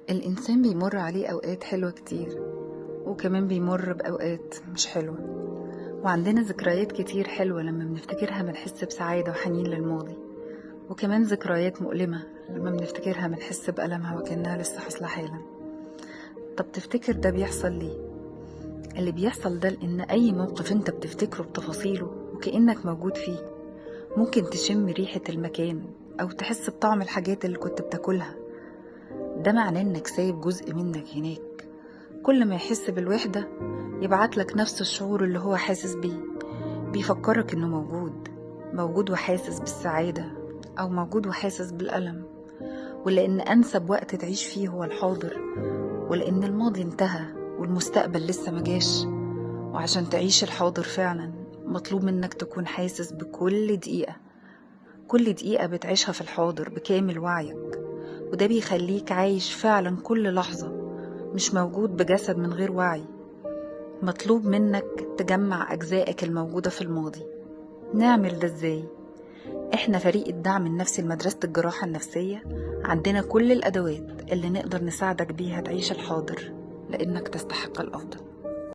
الإنسان بيمر عليه أوقات حلوة كتير، وكمان بيمر بأوقات مش حلوة، وعندنا ذكريات كتير حلوة لما بنفتكرها بنحس بسعادة وحنين للماضي، وكمان ذكريات مؤلمة لما بنفتكرها بنحس بألمها وكأنها لسه حاصلة حالا. طب تفتكر ده بيحصل ليه؟ اللي بيحصل ده لأن أي موقف انت بتفتكره بتفاصيله وكأنك موجود فيه، ممكن تشم ريحة المكان أو تحس بطعم الحاجات اللي كنت بتاكلها. ده معناه انك سايب جزء منك هناك. كل ما يحس بالوحدة يبعتلك نفس الشعور اللي هو حاسس بيه، بيفكرك انه موجود وحاسس بالسعادة، او موجود وحاسس بالألم. ولأن أنسب وقت تعيش فيه هو الحاضر، ولأن الماضي انتهى والمستقبل لسه مجاش. وعشان تعيش الحاضر فعلا مطلوب منك تكون حاسس بكل دقيقة، كل دقيقة بتعيشها في الحاضر بكامل وعيك. وده بيخليك عايش فعلا كل لحظة، مش موجود بجسد من غير وعي. مطلوب منك تجمع أجزائك الموجودة في الماضي. نعمل ده ازاي؟ احنا فريق الدعم النفسي لمدرسة الجراحة النفسية، عندنا كل الأدوات اللي نقدر نساعدك بيها تعيش الحاضر، لأنك تستحق الأفضل.